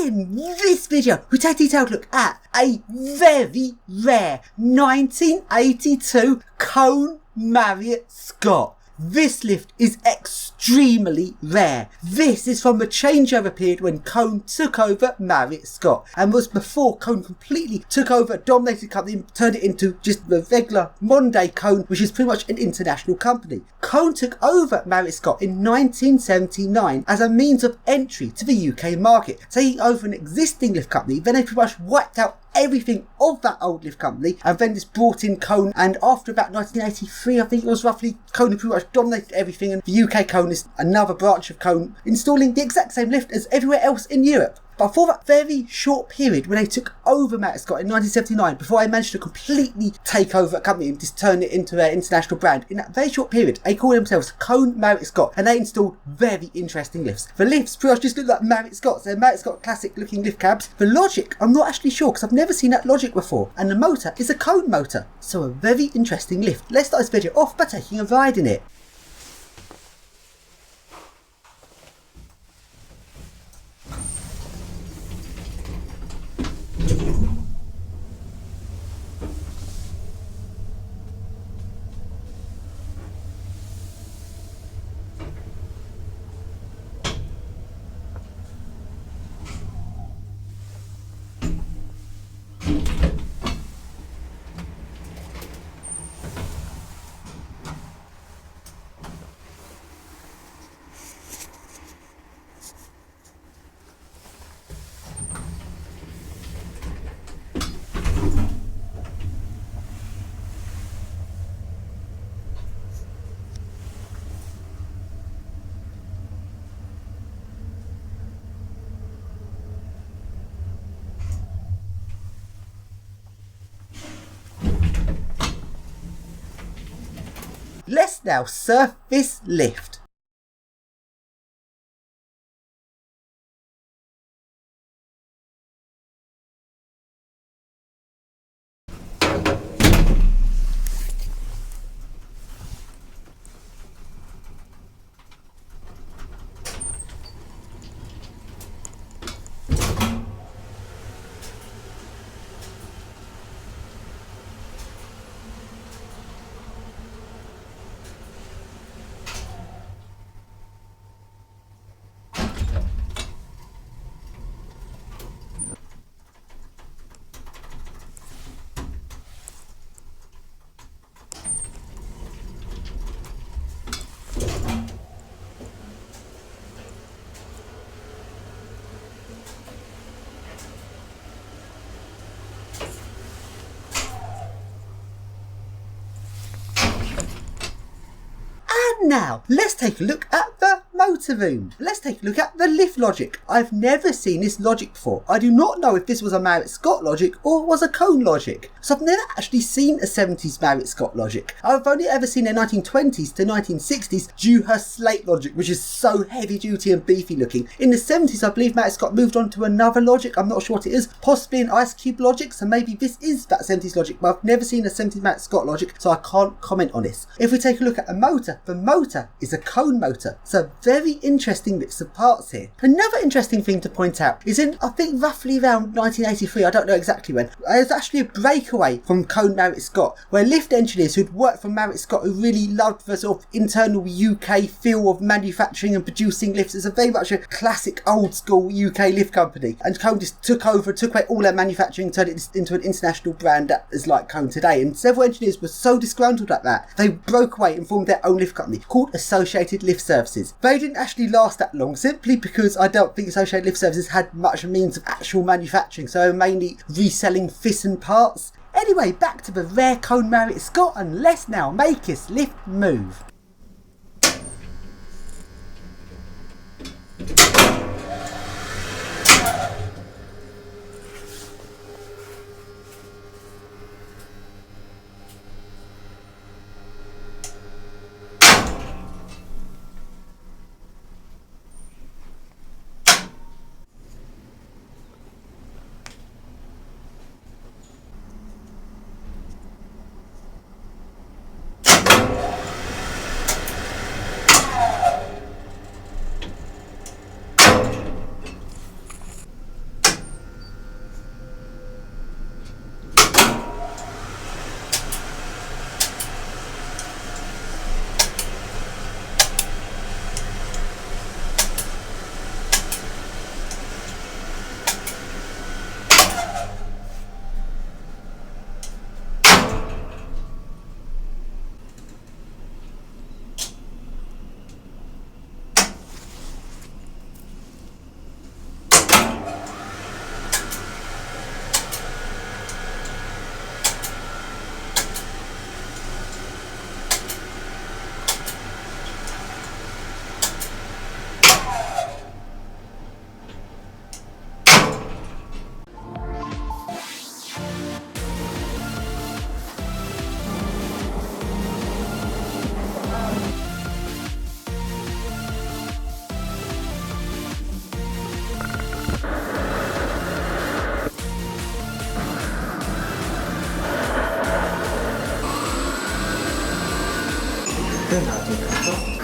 In this video, we take a detailed look at a very rare 1982 Kone Marryat Scott. This lift is extremely rare. This is from the changeover period when Kone took over Marryat Scott, and was before Kone completely took over, dominated the company and turned it into just the regular modern day Kone, which is pretty much an international company. Kone took over Marryat Scott in 1979 as a means of entry to the UK market, taking over an existing lift company. Then they pretty much wiped out everything of that old lift company, and then just brought in Kone, and after about 1983, I think it was roughly, Kone pretty much dominated everything, and the UK Kone is another branch of Kone, installing the exact same lift as everywhere else in Europe. But for that very short period when they took over Marryat Scott in 1979, before I managed to completely take over a company and just turn it into an international brand, in that very short period, they called themselves Kone Marryat Scott, and they installed very interesting lifts. The lifts pretty much just look like Marryat Scott's. They're Marryat Scott classic looking lift cabs. The logic, I'm not actually sure because I've never seen that logic before, and the motor is a Kone motor. So a very interesting lift. Let's start this video off by taking a ride in it. Let's now surf this lift. Now, let's take a look at the motor room. Let's take a look at the lift logic. I've never seen this logic before. I do not know if this was a Marryat Scott logic or was a Kone logic. So I've never actually seen a 70s Marryat Scott logic. I've only ever seen a 1920s to 1960s Dewhurst slate logic, which is so heavy duty and beefy looking. In the 70s, I believe Marryat Scott moved on to another logic. I'm not sure what it is. Possibly an Ice Cube logic, so maybe this is that 70s logic, but I've never seen a 70s Marryat Scott logic, so I can't comment on this. If we take a look at the motor is a Kone motor. So very interesting bits of parts here. Another interesting thing to point out is in, I think roughly around 1983, I don't know exactly when, there's actually a breakaway from Kone Marryat Scott, where lift engineers who'd worked for Marryat Scott, who really loved the sort of internal UK feel of manufacturing and producing lifts. It's a very much a classic old school UK lift company, and Kone just took away all their manufacturing, turned it into an international brand that is like Kone today. And several engineers were so disgruntled at that, they broke away and formed their own lift company called Associated Lift Services. They didn't actually last that long, simply because I don't think Associated Lift Services had much means of actual manufacturing, so they were mainly reselling fiss and parts. Anyway, back to the rare Kone Marryat Scott, and let's now make this lift move. don't know how to do that.